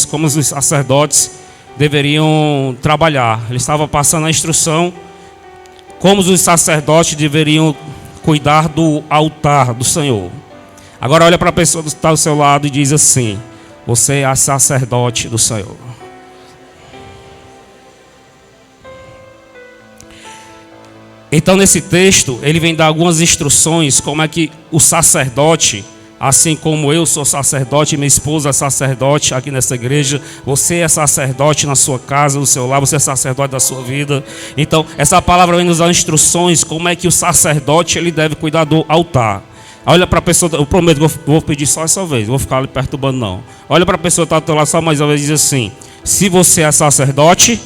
como os sacerdotes deveriam trabalhar. Ele estava passando a instrução como os sacerdotes deveriam cuidar do altar do Senhor. Agora olha para a pessoa que está ao seu lado e diz assim: você é sacerdote do Senhor. Então nesse texto ele vem dar algumas instruções como é que o sacerdote, assim como eu sou sacerdote, minha esposa é sacerdote aqui nessa igreja, você é sacerdote na sua casa, no seu lar, você é sacerdote da sua vida. Então essa palavra vem nos dar instruções como é que o sacerdote ele deve cuidar do altar. Olha para a pessoa, eu prometo, vou pedir só essa vez, não vou ficar ali perturbando não. Olha para a pessoa que está do teu lado só mais uma vez e diz assim: se você é sacerdote,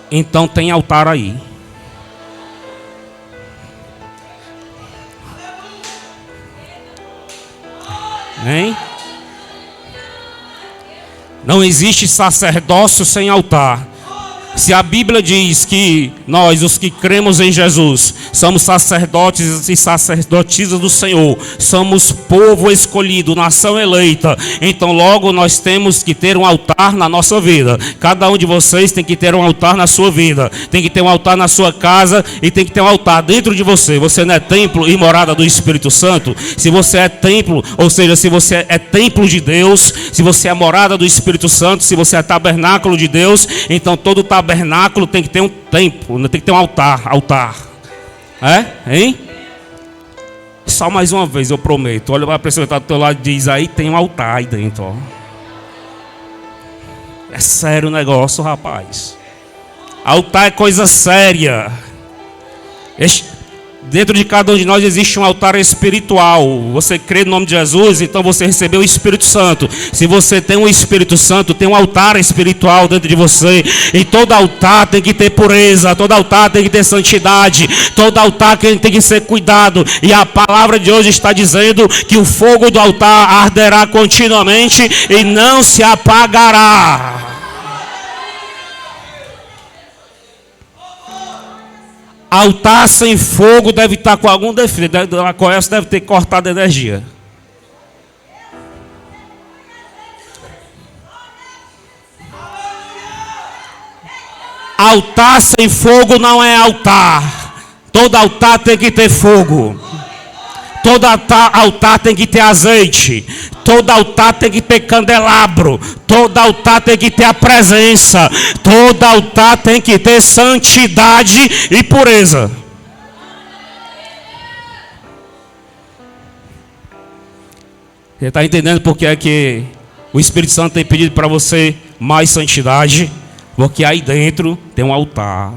então tem altar aí. Hein? Não existe sacerdócio sem altar. Se a Bíblia diz que nós, os que cremos em Jesus, somos sacerdotes e sacerdotisas do Senhor, somos povo escolhido, nação eleita, então logo nós temos que ter um altar na nossa vida. Cada um de vocês tem que ter um altar na sua vida, tem que ter um altar na sua casa e tem que ter um altar dentro de você. Você não é templo e morada do Espírito Santo? Se você é templo, ou seja, se você é templo de Deus, se você é morada do Espírito Santo, se você é tabernáculo de Deus, então todo tabernáculo tem que ter um templo, tem que ter um altar. Hein? Só mais uma vez eu prometo. Olha para a pessoa que está do teu lado e diz: aí tem um altar aí dentro, ó. É sério o negócio, rapaz. Altar é coisa séria. Dentro de cada um de nós existe um altar espiritual. Você crê no nome de Jesus, então você recebeu o Espírito Santo. Se você tem o Espírito Santo, tem um altar espiritual dentro de você. E todo altar tem que ter pureza, todo altar tem que ter santidade, todo altar tem que ser cuidado. E a palavra de hoje está dizendo que o fogo do altar arderá continuamente e não se apagará. Altar sem fogo deve estar com algum defeito. A Coelce deve ter cortado a energia. Altar sem fogo não é altar. Todo altar tem que ter fogo. Todo altar tem que ter azeite. Todo altar tem que ter candelabro. Todo altar tem que ter a presença. Todo altar tem que ter santidade e pureza. Você está entendendo por que é que o Espírito Santo tem pedido para você mais santidade? Porque aí dentro tem um altar.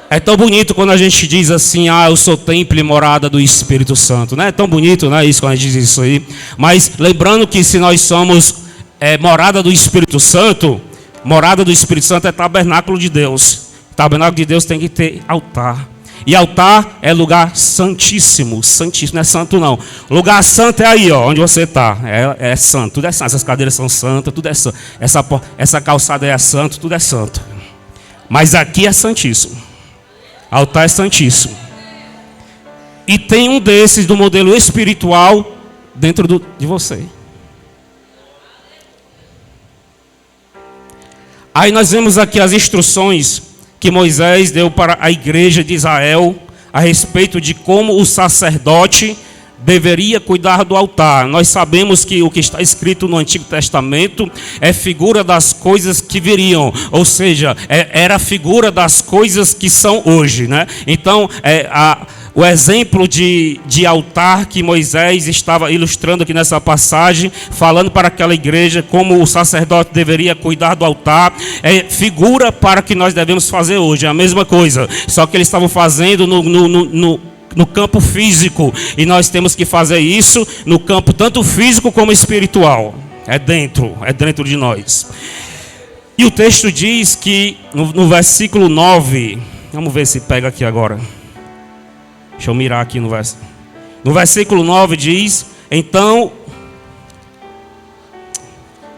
É tão bonito quando a gente diz assim: ah, eu sou templo e morada do Espírito Santo. Não é tão bonito, não é isso quando a gente diz isso aí? Mas lembrando que se nós somos morada do Espírito Santo, morada do Espírito Santo é tabernáculo de Deus. Tabernáculo de Deus tem que ter altar. E altar é lugar santíssimo. Santíssimo, não é santo não. Lugar santo é aí, ó, onde você está. É santo, tudo é santo. Essas cadeiras são santas, tudo é santo. Essa calçada é santo, tudo é santo. Mas aqui é santíssimo. Altar é santíssimo. E tem um desses do modelo espiritual dentro de você. Aí nós vemos aqui as instruções que Moisés deu para a igreja de Israel a respeito de como o sacerdote deveria cuidar do altar. Nós sabemos que o que está escrito no Antigo Testamento é figura das coisas que viriam, ou seja, era figura das coisas que são hoje, né? Então, o exemplo de altar que Moisés estava ilustrando aqui nessa passagem, falando para aquela igreja como o sacerdote deveria cuidar do altar, é figura para o que nós devemos fazer hoje. É a mesma coisa, só que eles estavam fazendo no campo físico, e nós temos que fazer isso no campo tanto físico como espiritual. É dentro de nós. E o texto diz que no versículo 9, vamos ver se pega aqui agora. Deixa eu mirar aqui no versículo. No versículo 9 diz, então,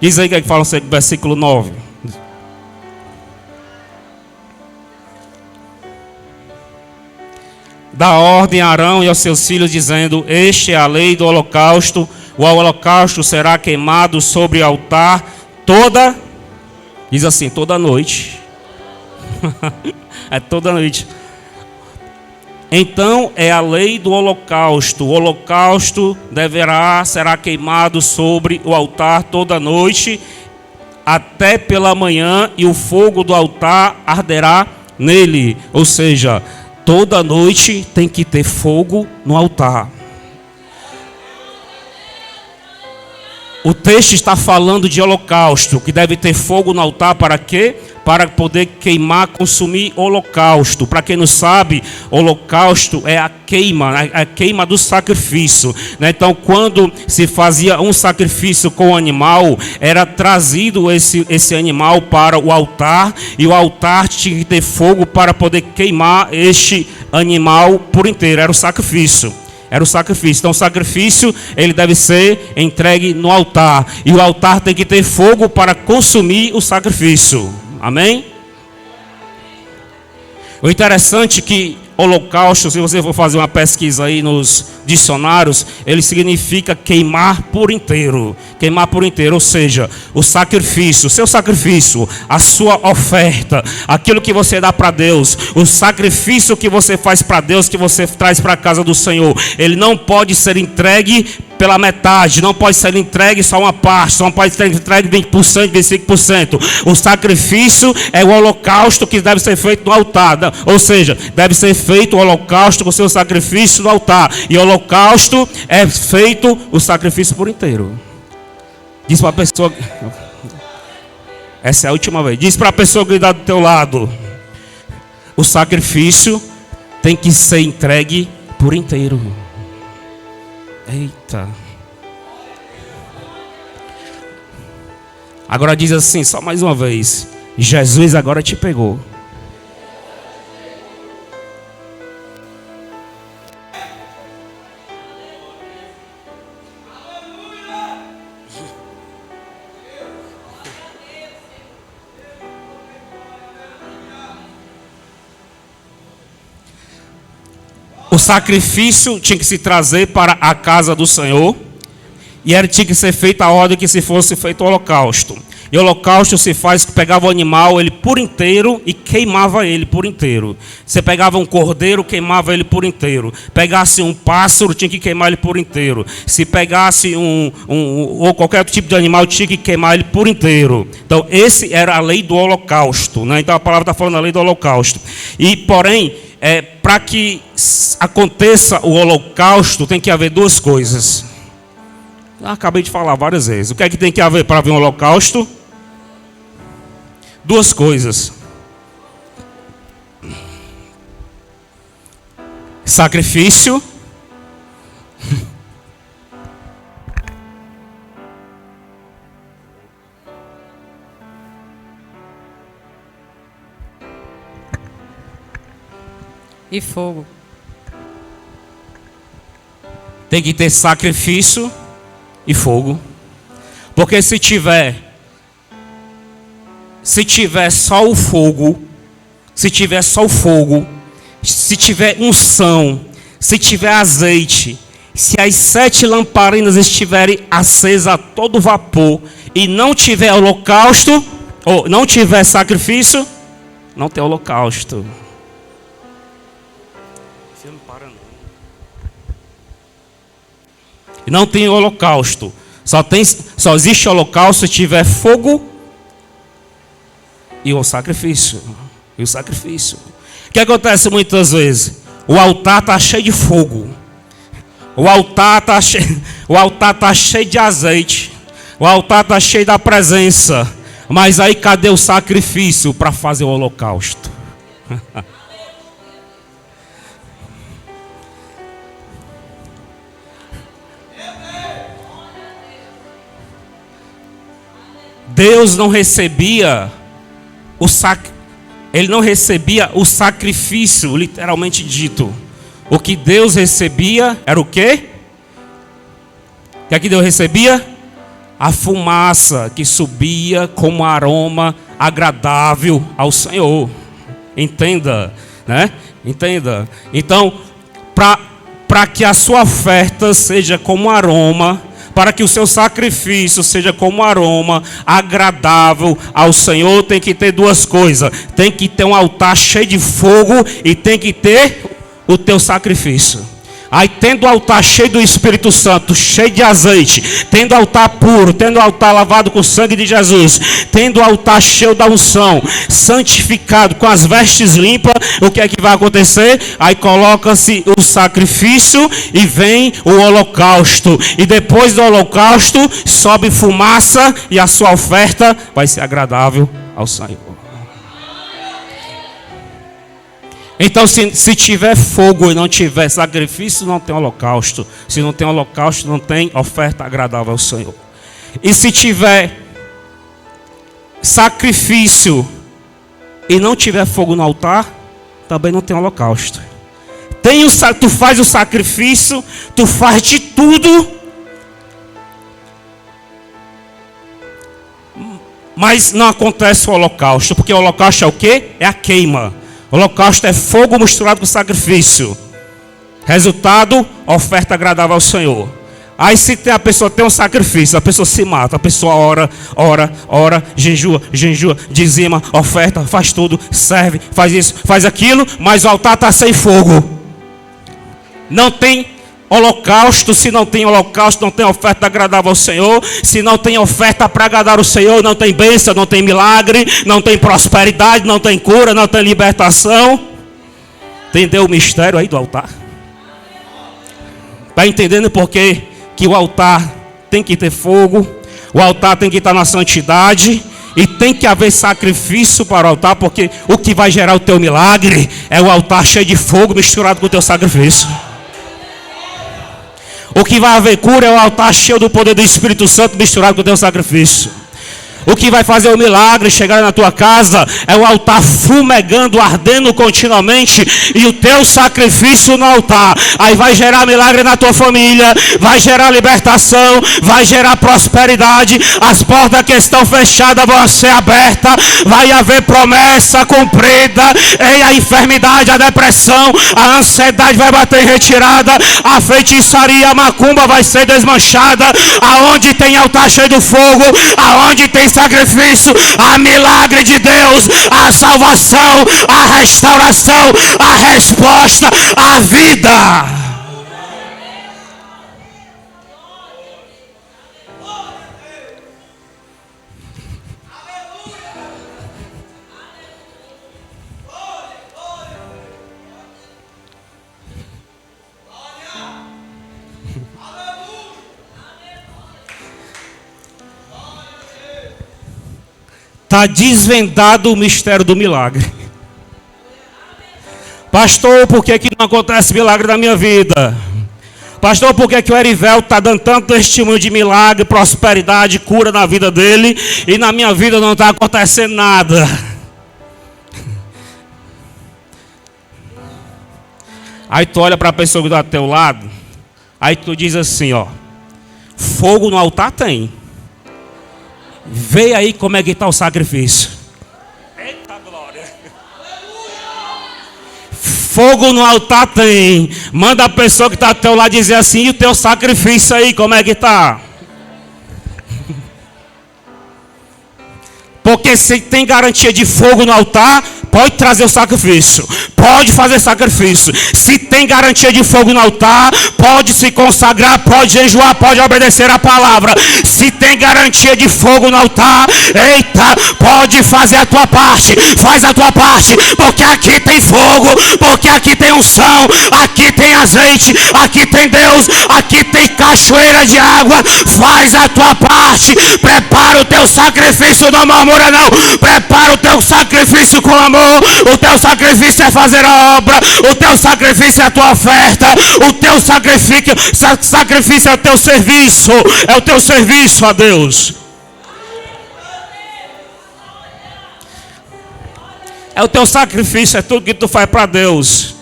diz aí o que é que fala no versículo 9. Dá ordem a Arão e aos seus filhos, dizendo: este é a lei do holocausto, o holocausto será queimado sobre o altar diz assim, toda noite. É toda noite. Então é a lei do holocausto. O holocausto será queimado sobre o altar toda noite, até pela manhã, e o fogo do altar arderá nele. Ou seja, toda noite tem que ter fogo no altar. O texto está falando de holocausto, que deve ter fogo no altar para quê? Para poder queimar, consumir holocausto. Para quem não sabe, holocausto é a queima do sacrifício, né? Então, quando se fazia um sacrifício com o animal, era trazido esse animal para o altar, e o altar tinha que ter fogo para poder queimar este animal por inteiro. Era o sacrifício. Então o sacrifício, ele deve ser entregue no altar. E o altar tem que ter fogo para consumir o sacrifício. Amém? O interessante é que holocausto, se você for fazer uma pesquisa aí nos dicionários, ele significa queimar por inteiro. Queimar por inteiro, ou seja, o sacrifício, o seu sacrifício, a sua oferta, aquilo que você dá para Deus, o sacrifício que você faz para Deus, que você traz para a casa do Senhor, ele não pode ser entregue pela metade, não pode ser entregue só uma parte, não pode ser entregue 20%, 25%. O sacrifício é o holocausto que deve ser feito no altar, ou seja, deve ser feito o holocausto com o seu sacrifício no altar. E o holocausto é feito o sacrifício por inteiro. Diz para a pessoa, essa é a última vez, diz para a pessoa que está do teu lado, o sacrifício tem que ser entregue por inteiro. Eita. Agora diz assim, só mais uma vez, Jesus agora te pegou. O sacrifício tinha que se trazer para a casa do Senhor, e tinha que ser feita a ordem que se fosse feito o holocausto. E o holocausto se faz que pegava o animal, ele por inteiro, e queimava ele por inteiro. Você pegava um cordeiro, queimava ele por inteiro. Pegasse um pássaro, tinha que queimar ele por inteiro. Se pegasse ou qualquer outro tipo de animal, tinha que queimar ele por inteiro. Então, esse era a lei do holocausto, né? Então, a palavra está falando da lei do holocausto. E, porém, para que aconteça o holocausto, tem que haver duas coisas. Acabei de falar várias vezes. O que é que tem que haver para haver um holocausto? Duas coisas: sacrifício e fogo. Tem que ter sacrifício e fogo. Porque se tiver só o fogo, se tiver unção, se tiver azeite, se as 7 lamparinas estiverem acesas a todo vapor, e não tiver holocausto, ou não tiver sacrifício, não tem holocausto. Você não para não. Não tem holocausto. Só existe holocausto se tiver fogo e o sacrifício. O que acontece muitas vezes? O altar está cheio de fogo. O altar está cheio de azeite. O altar está cheio da presença. Mas aí cadê o sacrifício para fazer o holocausto? Deus não recebia Ele não recebia o sacrifício, literalmente dito. O que Deus recebia era o quê? O que é que Deus recebia? A fumaça que subia como aroma agradável ao Senhor. Entenda, né? Entenda. Então, para que a sua oferta seja como aroma, para que o seu sacrifício seja como aroma agradável ao Senhor, tem que ter duas coisas. Tem que ter um altar cheio de fogo e tem que ter o teu sacrifício. Aí tendo o altar cheio do Espírito Santo, cheio de azeite, tendo o altar puro, tendo o altar lavado com o sangue de Jesus, tendo o altar cheio da unção, santificado, com as vestes limpas, o que é que vai acontecer? Aí coloca-se o sacrifício e vem o holocausto. E depois do holocausto sobe fumaça e a sua oferta vai ser agradável ao Senhor. Então, se tiver fogo e não tiver sacrifício, não tem holocausto. Se não tem holocausto, não tem oferta agradável ao Senhor. E se tiver sacrifício e não tiver fogo no altar, também não tem holocausto. Tu faz o sacrifício, tu faz de tudo, mas não acontece o holocausto. Porque o holocausto é o quê? É a queima. O holocausto é fogo misturado com sacrifício. Resultado, oferta agradável ao Senhor. Aí se a pessoa tem um sacrifício, a pessoa se mata, a pessoa ora, jejua, dizima, oferta, faz tudo, serve, faz isso, faz aquilo, mas o altar está sem fogo. Não tem holocausto. Se não tem holocausto, não tem oferta agradável ao Senhor. Se não tem oferta para agradar o Senhor, não tem bênção, não tem milagre, não tem prosperidade, não tem cura, não tem libertação. Entendeu o mistério aí do altar? Está entendendo por quê? Que o altar tem que ter fogo, o altar tem que estar na santidade e tem que haver sacrifício para o altar, porque o que vai gerar o teu milagre é o altar cheio de fogo misturado com o teu sacrifício. O que vai haver cura é o altar cheio do poder do Espírito Santo misturado com o teu sacrifício. O que vai fazer o milagre chegar na tua casa é o altar fumegando, ardendo continuamente e o teu sacrifício no altar. Aí vai gerar milagre na tua família, vai gerar libertação, vai gerar prosperidade. As portas que estão fechadas vão ser abertas, vai haver promessa cumprida. E a enfermidade, a depressão, a ansiedade vai bater em retirada, a feitiçaria, a macumba vai ser desmanchada. Aonde tem altar cheio do fogo, aonde tem sacrifício, a milagre de Deus, a salvação, a restauração, a resposta, a vida. Está desvendado o mistério do milagre. Pastor, por que não acontece milagre na minha vida? Pastor, por que o Erivelto está dando tanto testemunho de milagre, prosperidade, cura na vida dele, e na minha vida não está acontecendo nada? Aí tu olha para a pessoa que está do teu lado, aí tu diz assim, ó: fogo no altar tem. Vê aí como é que está o sacrifício. Eita glória. Fogo no altar tem. Manda a pessoa que está ao teu lado dizer assim: e o teu sacrifício aí, como é que está? Porque se tem garantia de fogo no altar, pode trazer o sacrifício, pode fazer sacrifício. Se tem garantia de fogo no altar, pode se consagrar, pode jejuar, pode obedecer a palavra. Se tem garantia de fogo no altar, eita, pode fazer a tua parte, faz a tua parte, porque aqui tem fogo, porque aqui tem unção, aqui tem azeite, aqui tem Deus, aqui tem cachoeira de água. Faz a tua parte, prepara o teu sacrifício, não murmura não, prepara o teu sacrifício com amor. O teu sacrifício é fazer a obra, o teu sacrifício é a tua oferta, o teu sacrifício é o teu serviço, é o teu serviço a Deus. É o teu sacrifício, é tudo que tu faz para Deus.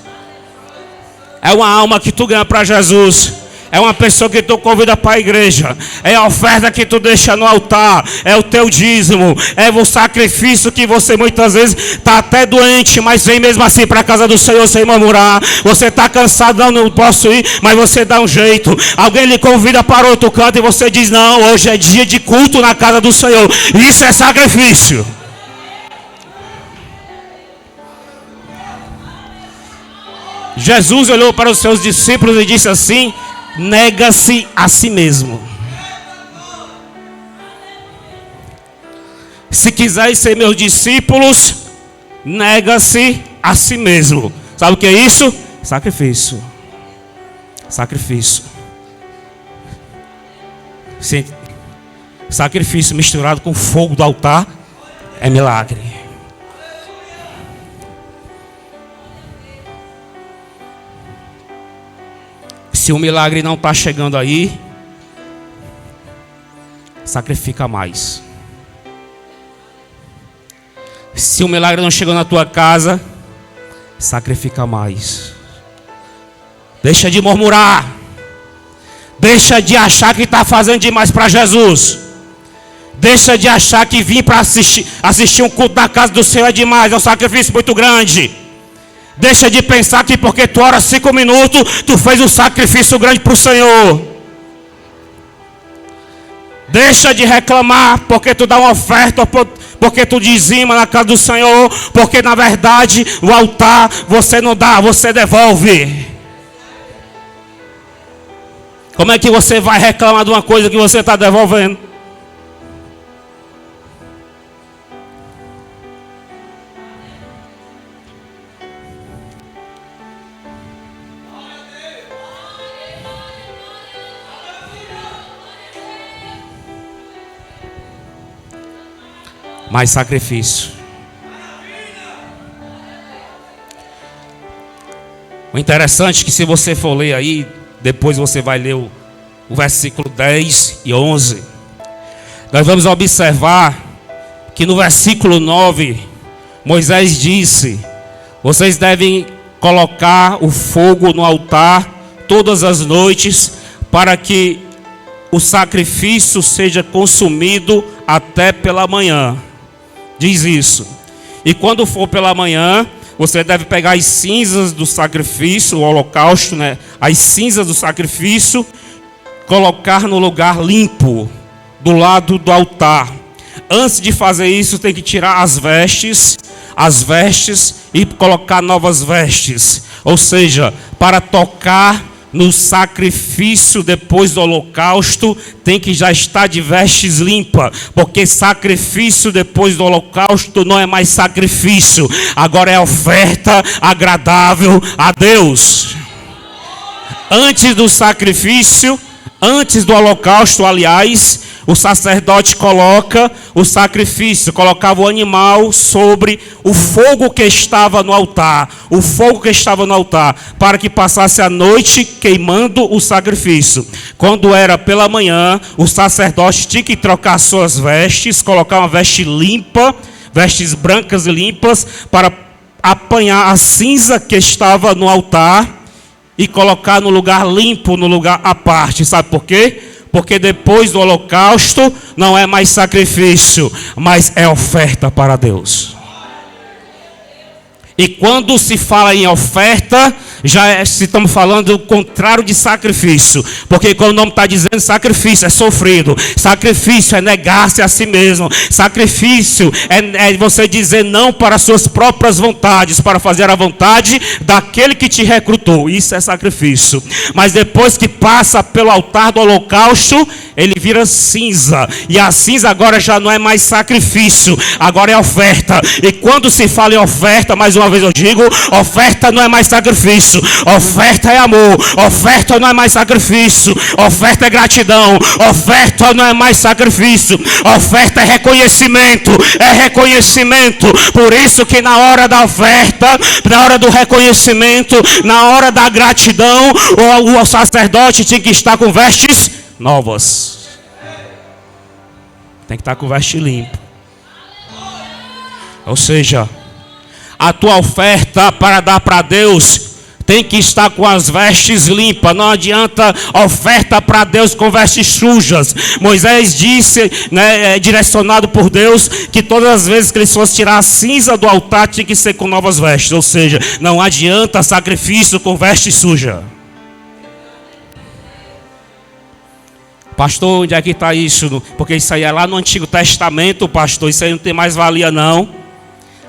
É uma alma que tu ganha para Jesus. É uma pessoa que tu convida para a igreja. É a oferta que tu deixa no altar. É o teu dízimo. É o sacrifício que você muitas vezes está até doente, mas vem mesmo assim para a casa do Senhor sem murmurar. Você está cansado, não posso ir, mas você dá um jeito. Alguém lhe convida para outro canto e você diz, não, hoje é dia de culto na casa do Senhor. Isso é sacrifício. Jesus olhou para os seus discípulos e disse assim: nega-se a si mesmo. Se quiseres ser meus discípulos, nega-se a si mesmo. Sabe o que é isso? Sacrifício. Sacrifício. Sim. Sacrifício misturado com fogo do altar é milagre. Se o milagre não está chegando aí, sacrifica mais. Se o milagre não chegou na tua casa, sacrifica mais. Deixa de murmurar. Deixa de achar que está fazendo demais para Jesus. Deixa de achar que vir para assistir um culto na casa do Senhor é demais. É um sacrifício muito grande. Deixa de pensar que porque tu ora 5 minutos, tu fez um sacrifício grande para o Senhor. Deixa de reclamar porque tu dá uma oferta, porque tu dizima na casa do Senhor, porque na verdade o altar você não dá, você devolve. Como é que você vai reclamar de uma coisa que você está devolvendo? Mais sacrifício. O interessante é que se você for ler aí, depois você vai ler o versículo 10 e 11. Nós vamos observar que no versículo 9, Moisés disse: vocês devem colocar o fogo no altar todas as noites, para que o sacrifício seja consumido até pela manhã. Diz isso. E quando for pela manhã, você deve pegar as cinzas do sacrifício, o holocausto, né? As cinzas do sacrifício, colocar no lugar limpo, do lado do altar. Antes de fazer isso, tem que tirar as vestes e colocar novas vestes. Ou seja, para tocar no sacrifício depois do holocausto, tem que já estar de vestes limpas, porque sacrifício depois do holocausto não é mais sacrifício, agora é oferta agradável a Deus. Antes do sacrifício, antes do holocausto, aliás, o sacerdote coloca o sacrifício, colocava o animal sobre o fogo que estava no altar, para que passasse a noite queimando o sacrifício. Quando era pela manhã, o sacerdote tinha que trocar suas vestes, colocar uma veste limpa, vestes brancas e limpas, para apanhar a cinza que estava no altar e colocar no lugar limpo, no lugar à parte. Sabe por quê? Porque depois do holocausto não é mais sacrifício, mas é oferta para Deus. E quando se fala em oferta, estamos falando do contrário de sacrifício. Porque quando o nome está dizendo sacrifício, é sofrido. Sacrifício é negar-se a si mesmo. Sacrifício é você dizer não para as suas próprias vontades, para fazer a vontade daquele que te recrutou. Isso é sacrifício. Mas depois que passa pelo altar do holocausto, ele vira cinza. E a cinza agora já não é mais sacrifício, agora é oferta. E quando se fala em oferta, mais uma vez eu digo, oferta não é mais sacrifício, oferta é amor, oferta não é mais sacrifício, oferta é gratidão, oferta não é mais sacrifício, oferta é reconhecimento, Por isso que na hora da oferta, na hora do reconhecimento, na hora da gratidão, o sacerdote tinha que estar com vestes novas. Tem que estar com veste limpo. Ou seja, a tua oferta para dar para Deus Tem que estar com as vestes limpas. Não adianta oferta para Deus com vestes sujas. Moisés disse, né, direcionado por Deus, que todas as vezes que eles fossem tirar a cinza do altar, tinha que ser com novas vestes. Ou seja, não adianta sacrifício com veste suja. Pastor, onde é que está isso? Porque isso aí é lá no Antigo Testamento, pastor. Isso aí não tem mais valia não.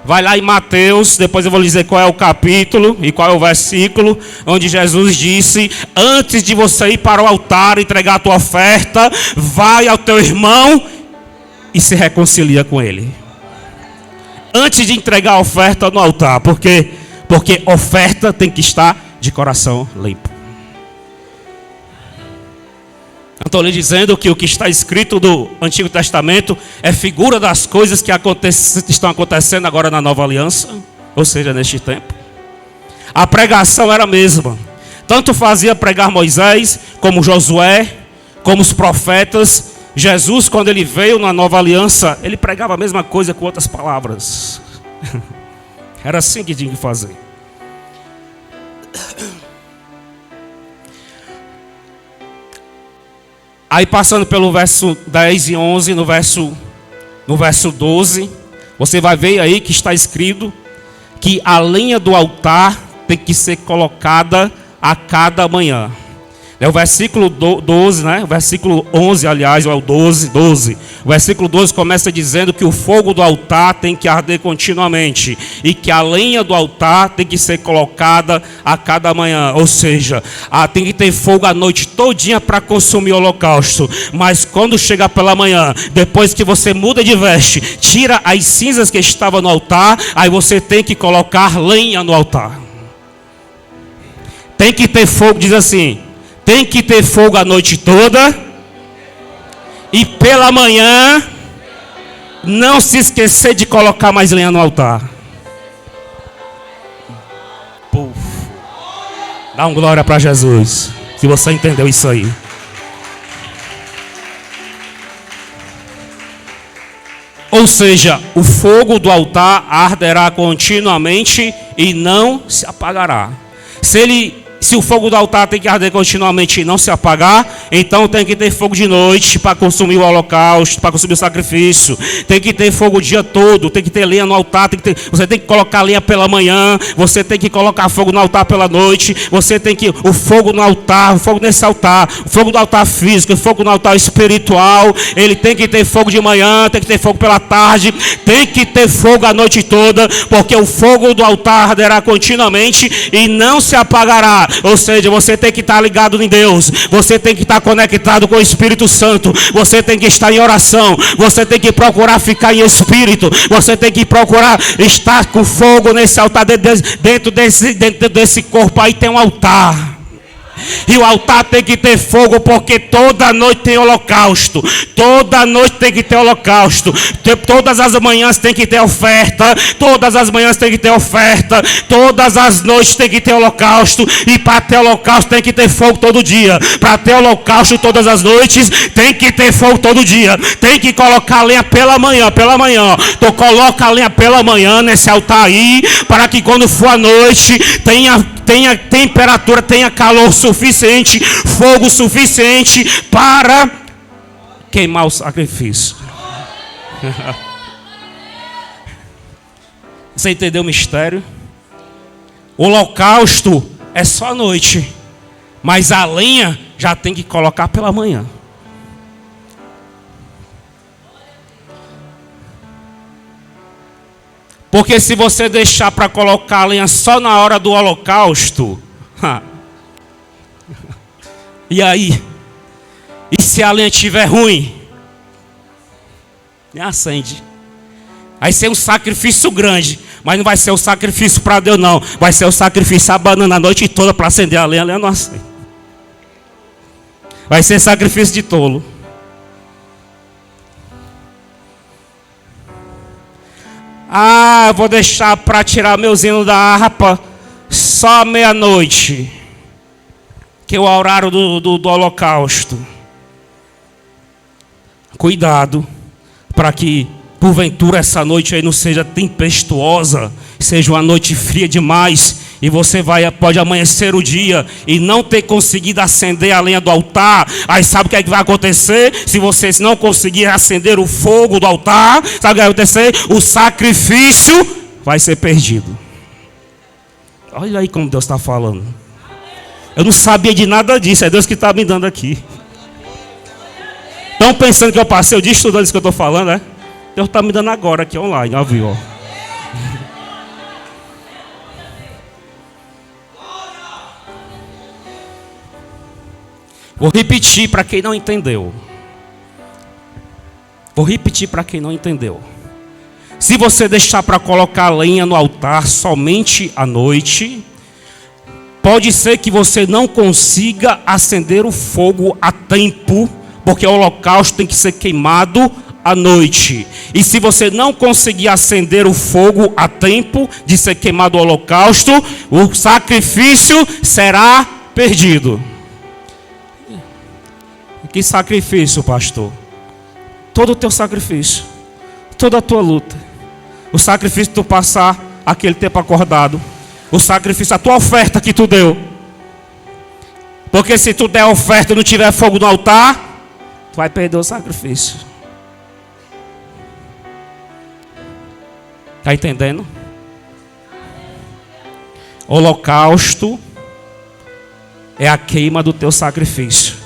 Vai lá em Mateus, depois eu vou lhe dizer qual é o capítulo e qual é o versículo, onde Jesus disse: antes de você ir para o altar entregar a tua oferta, vai ao teu irmão e se reconcilia com ele. Antes de entregar a oferta no altar, porque oferta tem que estar de coração limpo. Estou lhe dizendo que o que está escrito do Antigo Testamento é figura das coisas que estão acontecendo agora na Nova Aliança, ou seja, neste tempo. A pregação era a mesma. Tanto fazia pregar Moisés, como Josué, como os profetas. Jesus, quando ele veio na Nova Aliança, ele pregava a mesma coisa com outras palavras. Era assim que tinha que fazer. Aí passando pelo verso 10 e 11, no verso 12, você vai ver aí que está escrito que a lenha do altar tem que ser colocada a cada manhã. É o versículo 12, né? O versículo 11, aliás, ou é o 12. O versículo 12 começa dizendo que o fogo do altar tem que arder continuamente e que a lenha do altar tem que ser colocada a cada manhã. Ou seja, tem que ter fogo a noite todinha para consumir o holocausto. Mas quando chega pela manhã, depois que você muda de veste, tira as cinzas que estavam no altar, aí você tem que colocar lenha no altar. Tem que ter fogo, diz assim. Tem que ter fogo a noite toda. E pela manhã, não se esquecer de colocar mais lenha no altar. Puf. Dá um glória para Jesus. Se você entendeu isso aí. Ou seja, o fogo do altar arderá continuamente e não se apagará. Se o fogo do altar tem que arder continuamente e não se apagar, então tem que ter fogo de noite para consumir o holocausto, para consumir o sacrifício. Tem que ter fogo o dia todo, tem que ter lenha no altar, você tem que colocar lenha pela manhã, você tem que colocar fogo no altar pela noite, você tem que, o fogo no altar, o fogo nesse altar, o fogo do altar físico, o fogo no altar espiritual, ele tem que ter fogo de manhã, tem que ter fogo pela tarde, tem que ter fogo a noite toda, porque o fogo do altar arderá continuamente e não se apagará. Ou seja, você tem que estar ligado em Deus, você tem que estar conectado com o Espírito Santo, você tem que estar em oração, você tem que procurar ficar em espírito, você tem que procurar estar com fogo nesse altar. Dentro desse corpo aí tem um altar. E o altar tem que ter fogo, porque toda noite tem holocausto. Toda noite tem que ter holocausto. Todas as manhãs tem que ter oferta. Todas as manhãs tem que ter oferta. Todas as noites tem que ter holocausto. E para ter holocausto tem que ter fogo todo dia. Para ter holocausto todas as noites tem que ter fogo todo dia. Tem que colocar a lenha pela manhã. Tu coloca a lenha pela manhã nesse altar aí, para que quando for a noite tenha temperatura, tenha calor suficiente, fogo suficiente para queimar o sacrifício. Você entendeu o mistério? O holocausto é só à noite, mas a lenha já tem que colocar pela manhã. Porque se você deixar para colocar a lenha só na hora do holocausto, e aí? E se a lenha estiver ruim? Nem acende. Vai ser um sacrifício grande, mas não vai ser um sacrifício para Deus não. Vai ser um sacrifício abanando a noite toda para acender a lenha não acende. Vai ser sacrifício de tolo. Eu vou deixar para tirar meus hinos da harpa só meia-noite, que é o horário do holocausto. Cuidado, para que porventura essa noite aí não seja tempestuosa, seja uma noite fria demais, E você pode amanhecer o dia e não ter conseguido acender a lenha do altar. Aí sabe o que é que vai acontecer? Se você não conseguir acender o fogo do altar, sabe o que vai acontecer? O sacrifício vai ser perdido. Olha aí como Deus está falando. Eu não sabia de nada disso, é Deus que está me dando aqui. Estão pensando que eu passei o dia estudando isso que eu estou falando, é? Deus está me dando agora aqui online, ó, viu? Ó. Vou repetir para quem não entendeu. Se você deixar para colocar lenha no altar somente à noite, pode ser que você não consiga acender o fogo a tempo, porque o holocausto tem que ser queimado à noite. E se você não conseguir acender o fogo a tempo de ser queimado o holocausto, o sacrifício será perdido. Que sacrifício, pastor? Todo o teu sacrifício, toda a tua luta, o sacrifício de tu passar aquele tempo acordado, o sacrifício, a tua oferta que tu deu. Porque se tu der oferta e não tiver fogo no altar, tu vai perder o sacrifício. Está entendendo? Holocausto é a queima do teu sacrifício.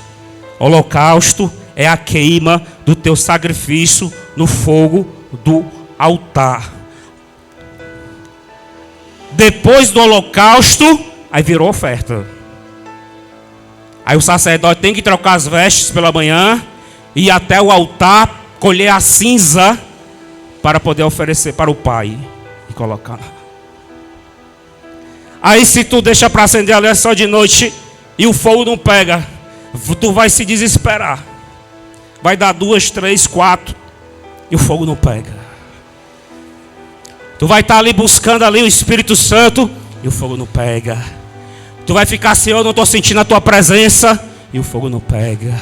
Holocausto é a queima do teu sacrifício no fogo do altar. Depois do holocausto, aí virou oferta. Aí o sacerdote tem que trocar as vestes pela manhã e ir até o altar, colher a cinza para poder oferecer para o Pai e colocar. Aí se tu deixa para acender a lenha só de noite e o fogo não pega, tu vai se desesperar. Vai dar 2, 3, 4 e o fogo não pega. Tu vai estar ali buscando ali o Espírito Santo e o fogo não pega. Tu vai ficar, Senhor, eu não estou sentindo a tua presença e o fogo não pega.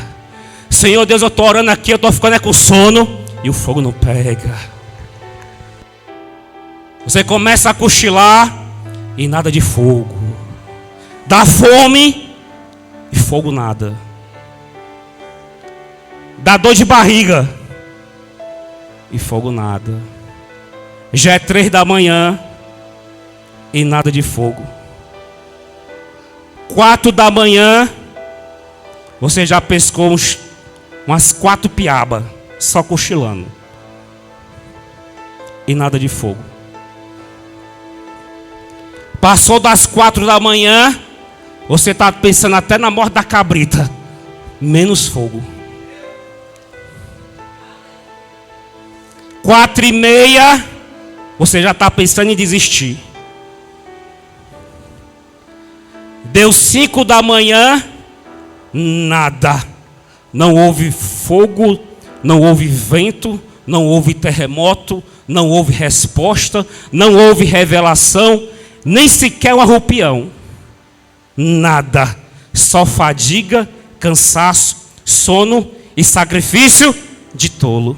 Senhor Deus, eu estou orando aqui, eu estou ficando com sono e o fogo não pega. Você começa a cochilar e nada de fogo. Dá fome e fogo nada. Dá dor de barriga e fogo nada. Já é 3 da manhã e nada de fogo. 4 da manhã você já pescou umas 4 piabas só cochilando e nada de fogo. Passou das 4 da manhã, você está pensando até na morte da cabrita, menos fogo. 4:30, você já está pensando em desistir. Deu 5 da manhã, nada. Não houve fogo, não houve vento, não houve terremoto, não houve resposta, não houve revelação, nem sequer um arrupião. Nada. Só fadiga, cansaço, sono e sacrifício de tolo.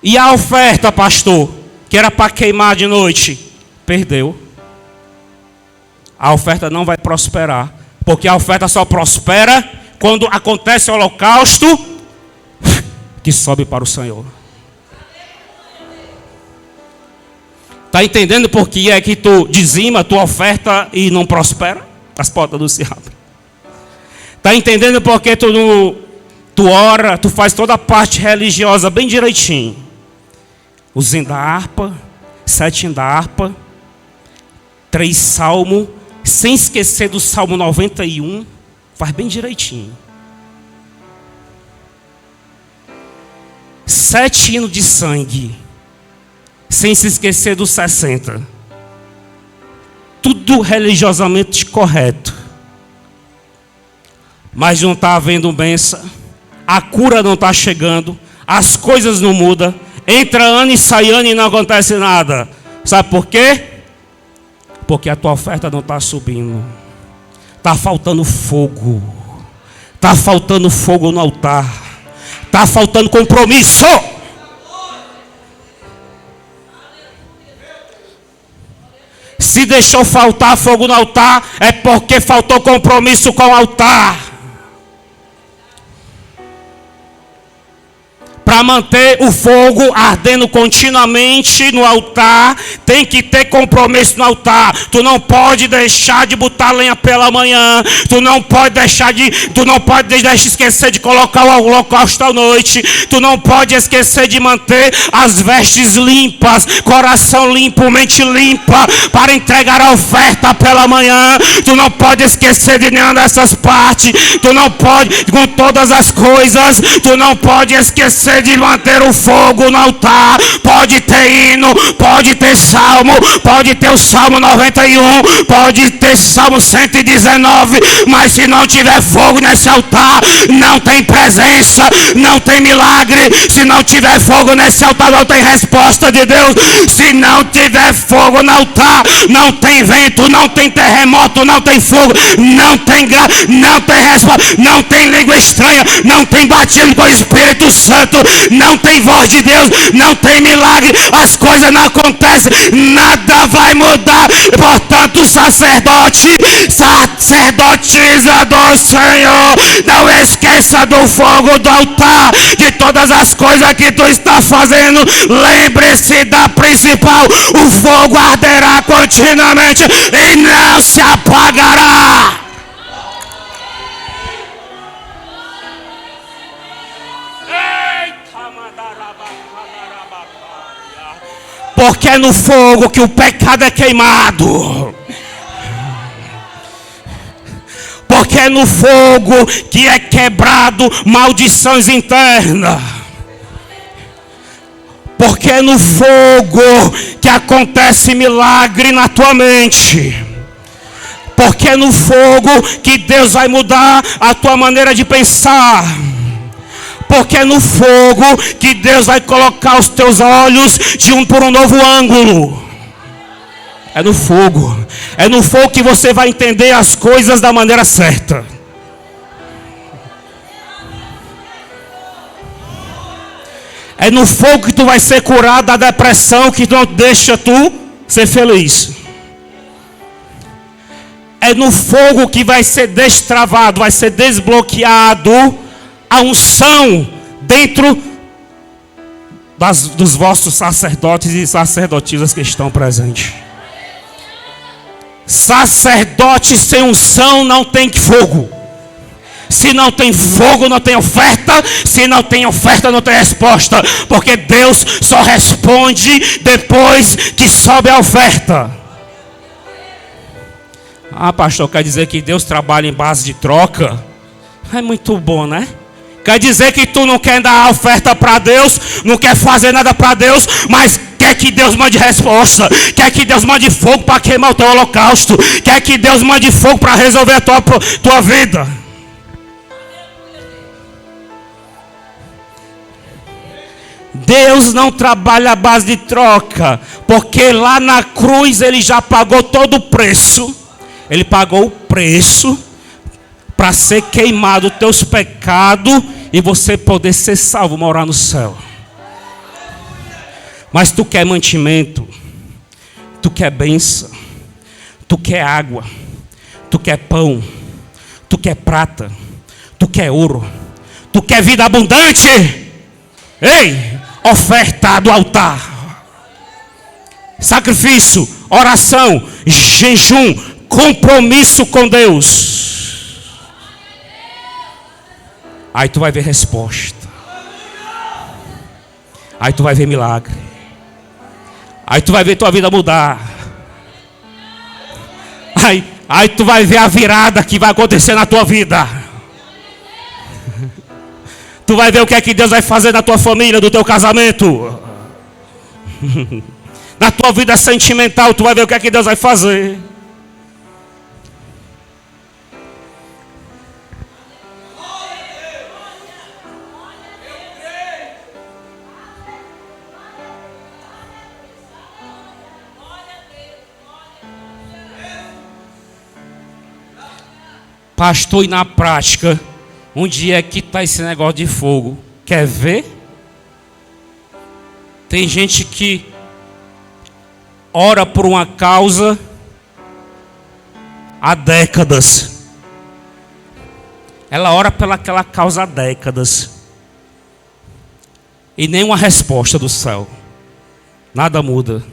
E a oferta, pastor, que era para queimar de noite, perdeu. A oferta não vai prosperar, porque a oferta só prospera quando acontece o holocausto que sobe para o Senhor. Está entendendo por que é que tu dizima a tua oferta e não prospera? As portas do céu abrem. Está entendendo por que tu ora, tu faz toda a parte religiosa bem direitinho? Os hinos da harpa, 7 hinos da harpa, 3 salmos, sem esquecer do Salmo 91, faz bem direitinho. 7 hinos de sangue, sem se esquecer dos 60. Tudo religiosamente correto. Mas não está havendo bênção, a cura não está chegando, as coisas não mudam. Entra ano e sai ano e não acontece nada. Sabe por quê? Porque a tua oferta não está subindo. Está faltando fogo. Está faltando fogo no altar. Está faltando compromisso. Se deixou faltar fogo no altar, é porque faltou compromisso com o altar. Para manter o fogo ardendo continuamente no altar, tem que ter compromisso no altar. Tu não pode deixar de botar lenha pela manhã. Tu não pode esquecer de colocar o holocausto à noite. Tu não pode esquecer de manter as vestes limpas, coração limpo, mente limpa, para entregar a oferta pela manhã. Tu não pode esquecer de nenhuma dessas partes. Tu não pode, com todas as coisas, tu não pode esquecer de manter o fogo no altar. Pode ter hino, pode ter salmo, pode ter o Salmo 91, pode ter Salmo 119, mas se não tiver fogo nesse altar, não tem presença, não tem milagre. Se não tiver fogo nesse altar, não tem resposta de Deus. Se não tiver fogo no altar, não tem vento, não tem terremoto, não tem fogo, não tem graça, não tem resposta, não tem língua estranha, não tem batismo com o Espírito Santo, não tem voz de Deus, não tem milagre, as coisas não acontecem, nada vai mudar. Portanto, sacerdotisa do Senhor, não esqueça do fogo do altar, de todas as coisas que tu está fazendo. Lembre-se da principal: o fogo arderá continuamente e não se apagará. Porque é no fogo que o pecado é queimado. Porque é no fogo que é quebrado maldições internas. Porque é no fogo que acontece milagre na tua mente. Porque é no fogo que Deus vai mudar a tua maneira de pensar. Porque é no fogo que Deus vai colocar os teus olhos por um novo ângulo. É no fogo. É no fogo que você vai entender as coisas da maneira certa. É no fogo que tu vai ser curado da depressão que não deixa tu ser feliz. É no fogo que vai ser destravado, vai ser desbloqueado a unção dentro dos vossos sacerdotes e sacerdotisas que estão presentes. Sacerdote sem unção não tem fogo. Se não tem fogo, não tem oferta. Se não tem oferta, não tem resposta. Porque Deus só responde depois que sobe a oferta. Ah, pastor, quer dizer que Deus trabalha em base de troca? É muito bom, né? Quer dizer que tu não quer dar a oferta para Deus, não quer fazer nada para Deus, mas quer que Deus mande resposta, quer que Deus mande fogo para queimar o teu holocausto, quer que Deus mande fogo para resolver a tua vida. Deus não trabalha à base de troca, porque lá na cruz Ele já pagou todo o preço. Ele pagou o preço para ser queimado os teus pecados e você poder ser salvo, morar no céu. Mas tu quer mantimento, tu quer bênção, tu quer água, tu quer pão, tu quer prata, tu quer ouro, tu quer vida abundante. Ei, oferta do altar, sacrifício, oração, jejum, compromisso com Deus. Aí tu vai ver resposta. Aí tu vai ver milagre. Aí tu vai ver tua vida mudar. Aí tu vai ver a virada que vai acontecer na tua vida. Tu vai ver o que é que Deus vai fazer na tua família, do teu casamento. Na tua vida sentimental, tu vai ver o que é que Deus vai fazer. Pastor, e na prática, onde é que está esse negócio de fogo? Quer ver? Tem gente que ora por uma causa há décadas. Ela ora pelaquela causa há décadas. E nenhuma resposta do céu. Nada muda.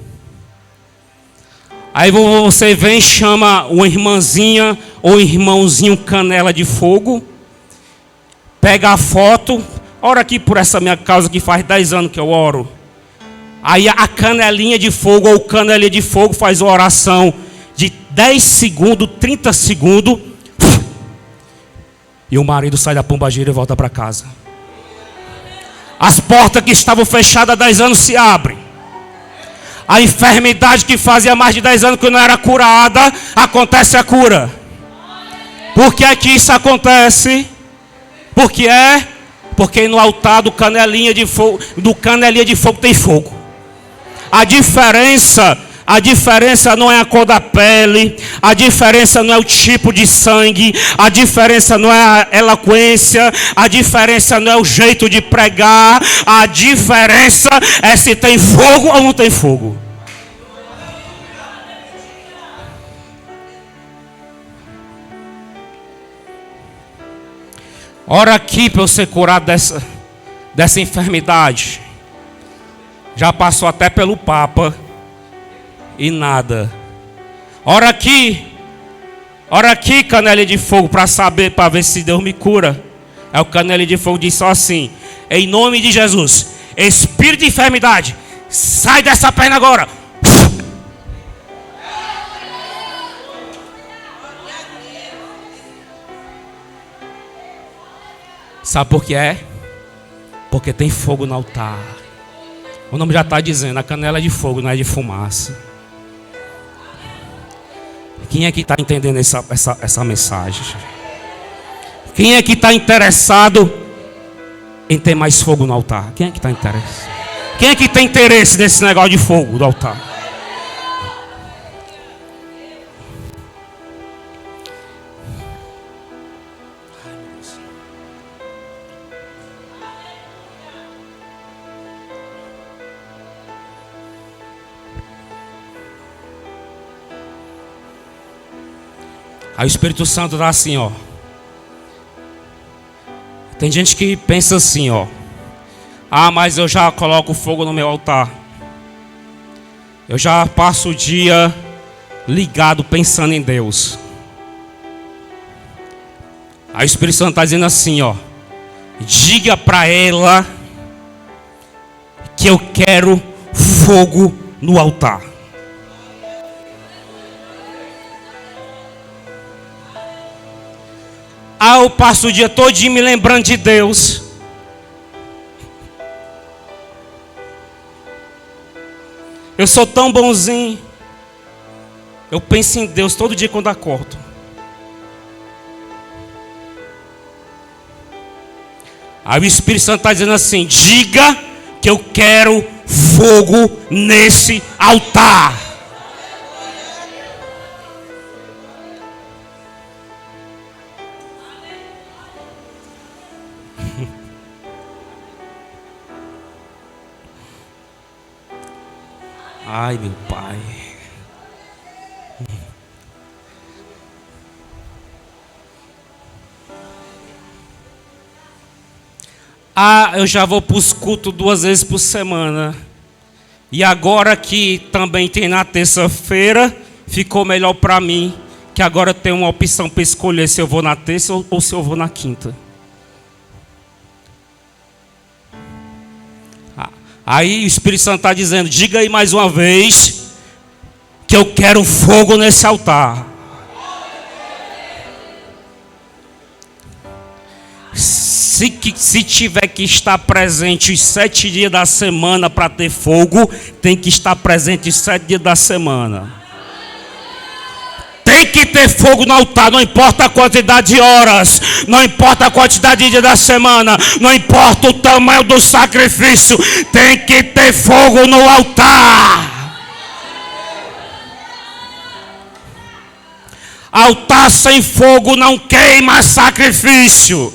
Aí você vem e chama uma irmãzinha ou irmãozinho canela de fogo. Pega a foto. Ora aqui por essa minha causa que faz 10 anos que eu oro. Aí a canelinha de fogo ou canelinha de fogo faz uma oração de 10 segundos, 30 segundos. E o marido sai da pombagira e volta para casa. As portas que estavam fechadas há 10 anos se abrem. A enfermidade que fazia mais de 10 anos que não era curada, acontece a cura. Por que é que isso acontece? Porque no altar do canelinha de fogo tem fogo. A diferença não é a cor da pele, a diferença não é o tipo de sangue, a diferença não é a eloquência, a diferença não é o jeito de pregar, a diferença é se tem fogo ou não tem fogo. Ora aqui para eu ser curado dessa enfermidade. Já passou até pelo Papa e nada. Ora aqui, canelinha de fogo, para ver se Deus me cura. Aí o canelinha de fogo diz só assim: em nome de Jesus, espírito de enfermidade, sai dessa perna agora. Sabe por que é? Porque tem fogo no altar. O nome já está dizendo, a canela é de fogo, não é de fumaça. Quem é que está entendendo essa mensagem? Quem é que está interessado em ter mais fogo no altar? Quem é que está interessado? Quem é que tem interesse nesse negócio de fogo do altar? Aí o Espírito Santo dá assim, ó. Tem gente que pensa assim, ó. Ah, mas eu já coloco fogo no meu altar. Eu já passo o dia ligado pensando em Deus. Aí o Espírito Santo está dizendo assim, ó. Diga para ela que eu quero fogo no altar. Ah, eu passo o dia todinho me lembrando de Deus. Eu sou tão bonzinho. Eu penso em Deus todo dia quando acordo. Aí o Espírito Santo está dizendo assim: diga que eu quero fogo nesse altar. Ai, meu Pai. Ah, eu já vou para os cultos 2 vezes por semana. E agora que também tem na terça-feira, ficou melhor para mim. Que agora tem uma opção para escolher se eu vou na terça ou se eu vou na quinta. Aí o Espírito Santo está dizendo: diga aí mais uma vez que eu quero fogo nesse altar. Se tiver que estar presente os 7 dias da semana para ter fogo, tem que estar presente os 7 dias da semana. Tem que ter fogo no altar, não importa a quantidade de horas, não importa a quantidade de dias da semana, não importa o tamanho do sacrifício, tem que ter fogo no altar. Altar sem fogo não queima sacrifício.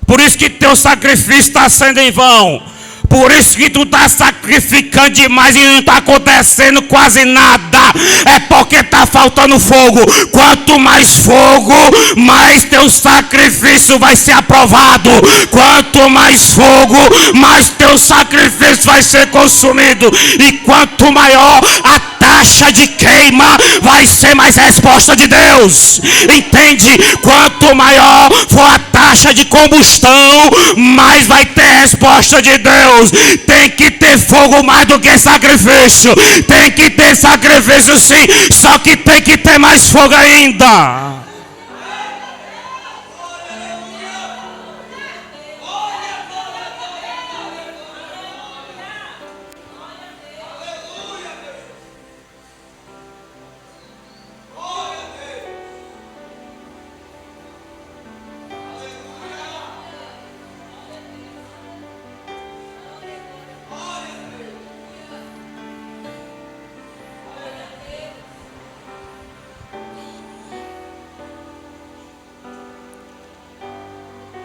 Por isso que teu sacrifício está sendo em vão. Por isso que tu está sacrificando demais e não está acontecendo quase nada. é porque está faltando fogo. Quanto mais fogo, mais teu sacrifício vai ser aprovado. Quanto mais fogo, mais teu sacrifício vai ser consumido. E quanto maior a taxa de queima, vai ser mais resposta de Deus. Entende? Quanto maior for a taxa de combustão, mais vai ter resposta de Deus. Tem que ter fogo mais do que sacrifício. Tem que ter sacrifício sim, só que tem que ter mais fogo ainda.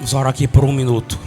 Vamos orar aqui por um minuto.